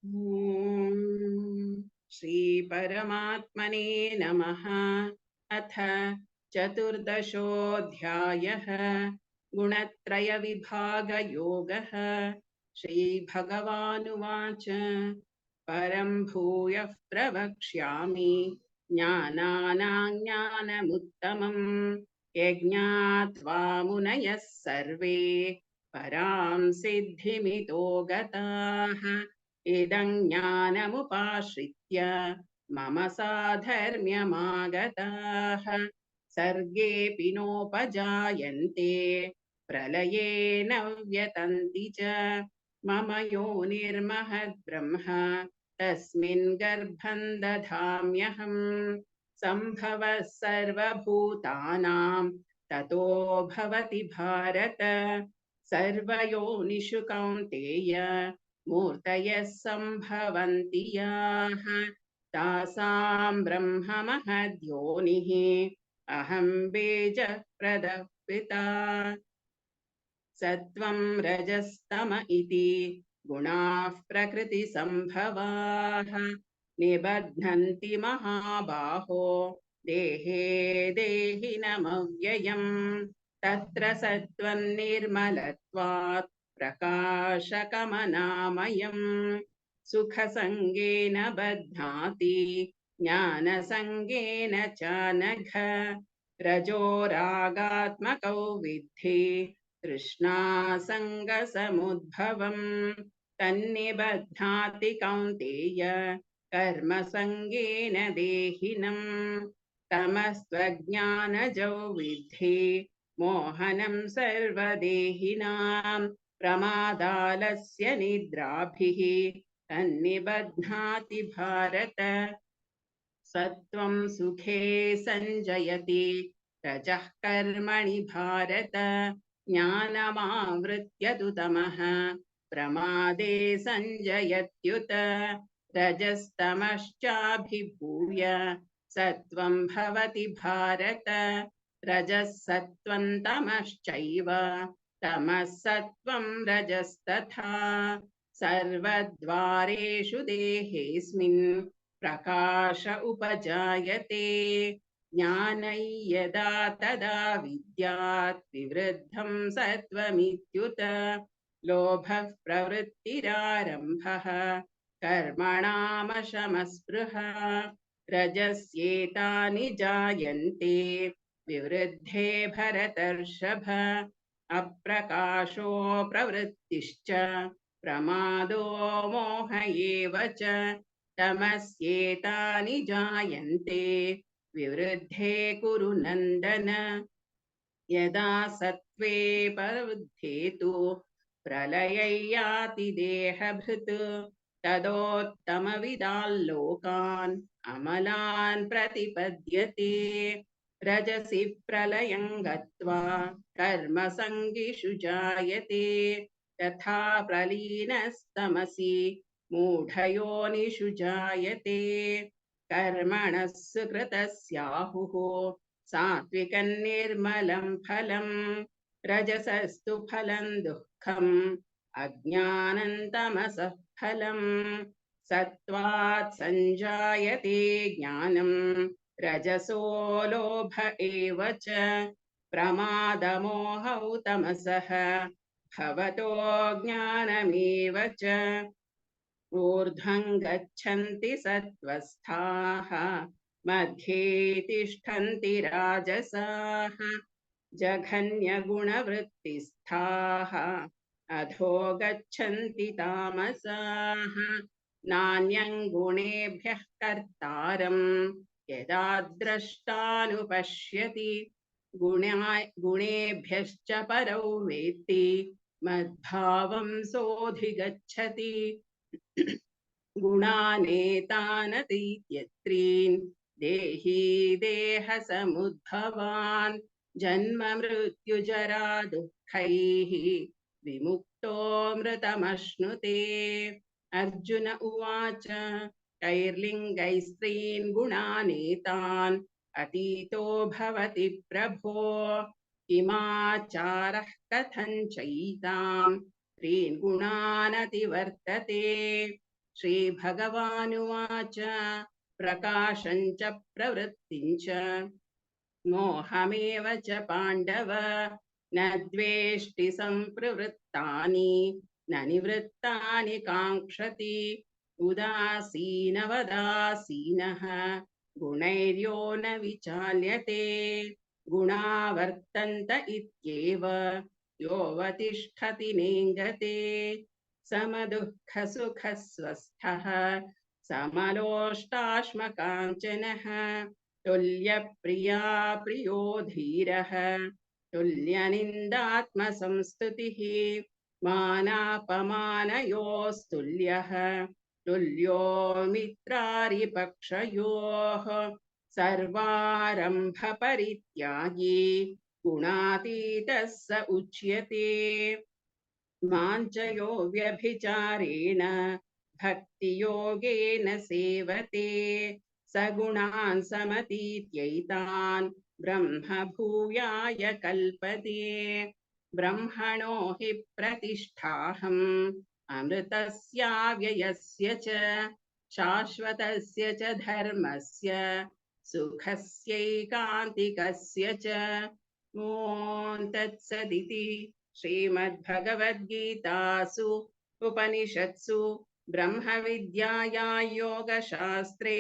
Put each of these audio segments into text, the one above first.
ॐ श्री परमात्मने नमः। अथ चतुर्दशोऽध्यायः गुणत्रय विभाग योगः। श्रीभगवानुवाच परं भूयः प्रवक्ष्यामि ज्ञानानां ज्ञानमुत्तमम् यज्ञात्वा मुनयः सर्वे परां सिद्धिमितो गताः इदं ज्ञानमुपाश्रित्य मम साधर्म्यमागताः सर्गेऽपि नोपजायन्ते प्रलये न व्यतन्ति च मम योनिर्महद्ब्रह्म तस्मिन् गर्भं दधाम्यहम् सम्भवः सर्वभूतानां ततो भवति भारत सर्वयोनिषु कौन्तेय मूर्तयः सम्भवन्ति याः तासां ब्रह्म महद्योनिः अहं बीजप्रदः पिता सत्वं रजस्तम इति गुणाः प्रकृतिसम्भवाः निबध्नन्ति महाबाहो देहे देहिनमव्ययम् तत्र सत्त्वं निर्मलत्वात् प्रकाशकमनामयम् सुखसङ्गेन बध्नाति ज्ञानसङ्गेन च नघ रजोरागात्मकौ विद्धि तृष्णासङ्गसमुद्भवम् तन्निबध्नाति कौन्तेय कर्मसङ्गेन देहिनम् तमस्त्वज्ञानजौ विद्धि मोहनं सर्वदेहिनां प्रमादालस्य निद्राभिः तन्निबध्नाति भारत सत्वं सुखे सञ्जयति रजः कर्मणि भारत ज्ञानमावृत्य तु तमः प्रमादे सञ्जयत्युत रजस्तमश्चाभिभूय सत्वं भवति भारत रजः सत्वं तमश्चैव तमः सत्वं रजस्तथा सर्वद्वारेषु देहेऽस्मिन् प्रकाश उपजायते ज्ञानै यदा तदा विद्यात् विवृद्धं सत्त्वमित्युत लोभः प्रवृत्तिरारम्भः कर्मणामशमस्पृहा रजस्येतानि जायन्ते विवृद्धे भरतर्षभ अप्रकाशो प्रवृत्तिश्च प्रमादो मोह एव च तमस्येतानि जायन्ते विवृद्धे कुरु नन्दन यदा सत्त्वे प्रवृद्धे तु प्रलयै याति देहभृत् तदोत्तमविदाल्लोकान् अमलान् प्रतिपद्यते रजसि प्रलयं गत्वा कर्मसङ्गिषु जायते तथा प्रलीनस्तमसि मूढयोनिषु जायते कर्मणः सुकृतस्याहुः सात्विकं निर्मलं फलम् रजसस्तु फलं दुःखम् अज्ञानं तमसः फलम् सत्त्वात् सञ्जायते ज्ञानम् रजसो लोभ एव च प्रमादमोहौ तमसः भवतो ज्ञानमेव च ऊर्ध्वं गच्छन्ति सत्त्वस्थाः मध्ये तिष्ठन्ति राजसाः जघन्यगुणवृत्तिस्थाः अधो गच्छन्ति तामसाः नान्यं गुणेभ्यः कर्तारं यदा द्रष्टानुपश्यति गुणेभ्यश्च परौ वेत्ति मद्भावं सोऽधिगच्छति गुणानेतानतीत्यत्रीन् देही देहसमुद्भवान् जन्म मृत्युजरा दुःखैः विमुक्तो मृतमश्नुते अर्जुन उवाच कैर्लिङ्गैस्त्रीन् गुणानेतान् अतीतो भवति प्रभो किमाचारः कथं चैतां त्रीन् गुणानतिवर्तते श्रीभगवानुवाच प्रकाशं च प्रवृत्तिं च मोहमेव च पाण्डव न द्वेष्टि सम्प्रवृत्तानि न निवृत्तानि काङ्क्षति उदासीनवदासीनः गुणैर्यो न विचाल्यते गुणा वर्तन्त इत्येव योऽवतिष्ठति नेङ्गते समदुःखसुखस्वस्थः समलोष्टाश्मकाञ्चनः तुल्यप्रिया प्रियो धीरः तुल्यनिन्दात्मसंस्तुतिः मानापमानयोस्तुल्यः तुल्यो मित्रारिपक्षयोः सर्वारम्भपरित्यागी गुणातीतः स उच्यते माञ्चयो व्यभिचारेण भक्तियोगेन सेवते सगुणान् समतीत्यैतान् ब्रह्म भूयाय कल्पते ब्रह्मणो हि प्रतिष्ठाहम् अमृतस्याव्ययस्य च शाश्वतस्य च धर्मस्य सुखस्यैकान्तिकस्य च ॐ तत्सदिति श्रीमद्भगवद्गीतासु उपनिषत्सु ब्रह्मविद्यायां योगशास्त्रे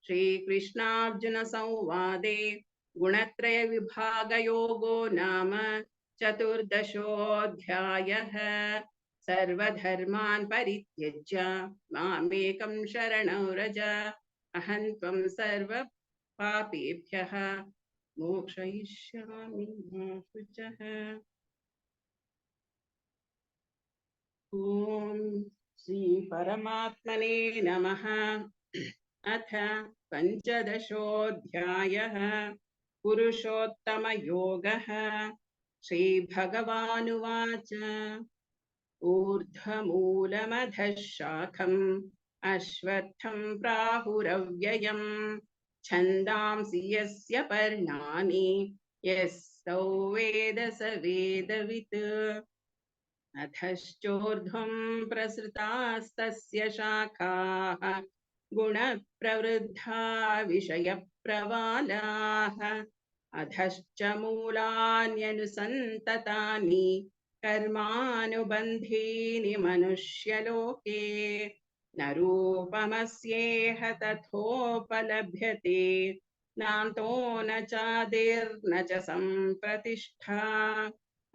श्रीकृष्णार्जुनसंवादे गुणत्रयविभागयोगो नाम चतुर्दशोऽध्यायः सर्वधर्मान् परित्यज्य मामेकं शरणं व्रज अहं त्वं सर्वपापेभ्यः मोक्षयिष्यामि मा शुचः। ॐ श्री परमात्मने नमः। अथ पञ्चदशोऽध्यायः पुरुषोत्तमयोगः। श्रीभगवानुवाच ऊर्ध्वमूलमधः शाखम् अश्वत्थं प्राहुरव्ययम् छन्दांसि यस्य पर्णानि यस्तौ वेद स वेदवित् अधश्चोर्ध्वं प्रसृतास्तस्य शाखाः गुणप्रवृद्धा विषयप्रवालाः अधश्च मूलान्यनुसन्ततानि कर्मानुबन्धीनि मनुष्यलोके न रूपमस्येह तथोपलभ्यते नान्तो न चादिर्न च सम्प्रतिष्ठा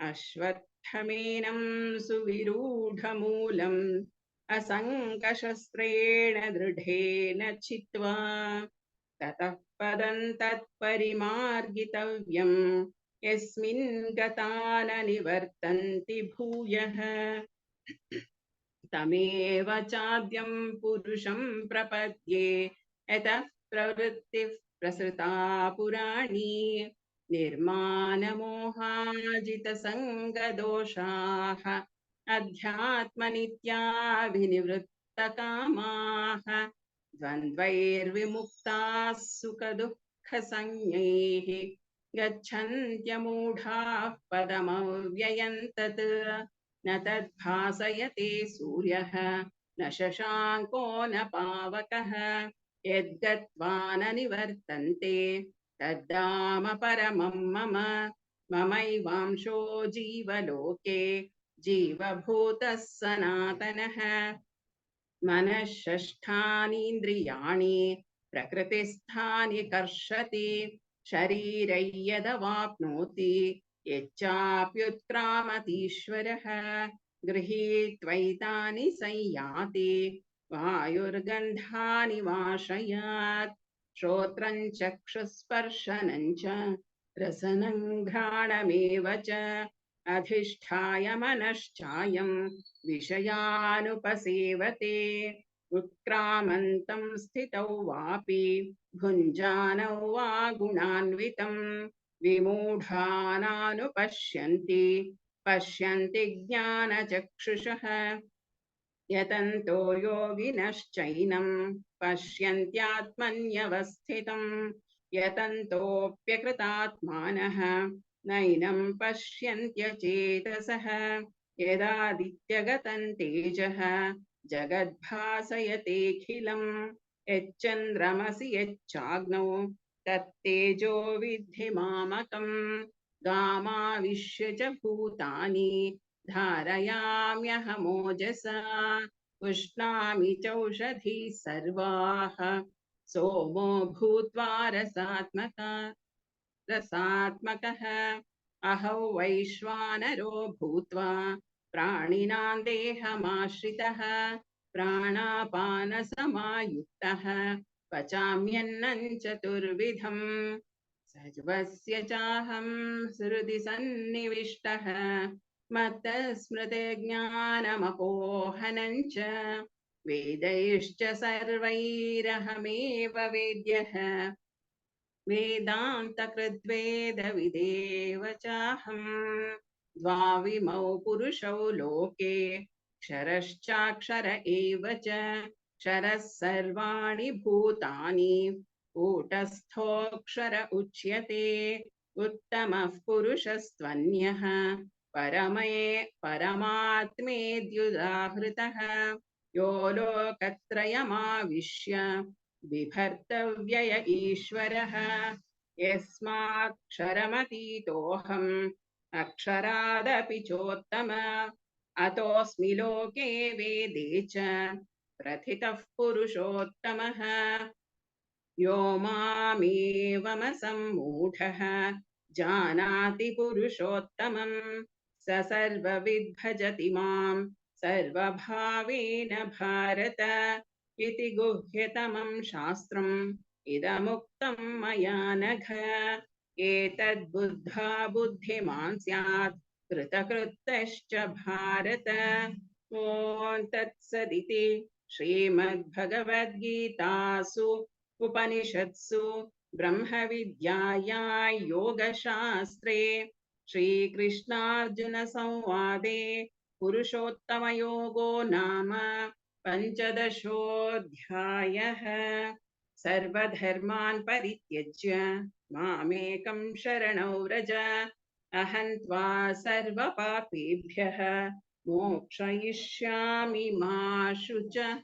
अश्वत्थमेनं सुविरूढमूलम् असङ्गशस्त्रेण दृढेन छित्त्वा ततः पदं तत्परिमार्गितव्यम् यस्मिन् गता न निवर्तन्ति भूयः तमेव चाद्यं पुरुषं प्रपद्ये यतः प्रवृत्तिः प्रसृता पुराणी निर्मानमोहाजितसङ्गदोषाः अध्यात्मनित्या विनिवृत्तकामाः द्वन्द्वैर्विमुक्ताः सुखदुःखसंज्ञैः गच्छन्त्यमूढाः पदमव्ययं तत् न तद्भासयते सूर्यः न शशाङ्को न पावकः यद्गत्वा न निवर्तन्ते तद्धाम परमं मम ममैवांशो जीवलोके जीवभूतः सनातनः मनः षष्ठानीन्द्रियाणि प्रकृतिस्थानि कर्षति शरीरै यदवाप्नोति यच्चाप्युत्क्रामतीश्वरः गृहीत्वैतानि संयाति वायुर्गन्धानि वाशयात् श्रोत्रं चक्षुस्पर्शनं च रसनं घ्राणमेव च अधिष्ठाय मनश्चायं विषयानुपसेवते उत्क्रामन्तं स्थितौ वापि भुञ्जानौ वा गुणान्वितं विमूढानानुपश्यन्ति पश्यन्ति ज्ञानचक्षुषः यतन्तो योगिनश्चैनं पश्यन्त्यात्मन्यवस्थितं यतन्तोऽप्यकृतात्मानः नैनं पश्यन्त्यचेतसः यदादित्यगतं तेजः जगद्भासयतेऽखिलम् यच्चन्द्रमसि यच्चाग्नौ तत्तेजो विद्धि मामकम् गामाविश्य च भूतानि धारयाम्यहमोजसा उष्णामि चौषधीः सर्वाः सोमो भूत्वा रसात्मकः अहौ वैश्वानरो भूत्वा प्राणिनां देहमाश्रितः प्राणापानसमायुक्तः पचाम्यन्नं चतुर्विधम् सर्वस्य चाहं हृदि सन्निविष्टः मत्तस्मृतिज्ञानमपोहनं च वेदैश्च सर्वैरहमेव वेद्यः वेदान्तकृद्वेदविदेव चाहम् द्वाविमौ पुरुषौ लोके क्षरश्चाक्षर एव च क्षरः सर्वाणि भूतानि कूटस्थोऽक्षर उच्यते उत्तमः पुरुषस्त्वन्यः परमात्मेत्युदाहृतः यो लोकत्रयमाविश्य बिभर्तव्यय ईश्वरः यस्माक्षरमतीतोऽहम् अक्षरादपि चोत्तम अतोऽस्मि लोके वेदे च प्रथितः पुरुषोत्तमः यो मामेवमसम्मूढः जानाति पुरुषोत्तमम् स सर्वविद्भजति माम् सर्वभावेन भारत इति गुह्यतमं शास्त्रम् इदमुक्तं मया नघ एतद्बुद्ध्वा बुद्धिमान् स्यात् कृतकृत्यश्च भारत ॐ तत्सदिति श्रीमद्भगवद्गीतासु उपनिषत्सु ब्रह्मविद्यायां योगशास्त्रे श्रीकृष्णार्जुनसंवादे पुरुषोत्तमयोगो नाम पञ्चदशोऽध्यायः सर्वधर्मान् परित्यज्य मामेकं शरणं व्रज अहं त्वा सर्वपापेभ्यः मोक्षयिष्यामि मा शुचः।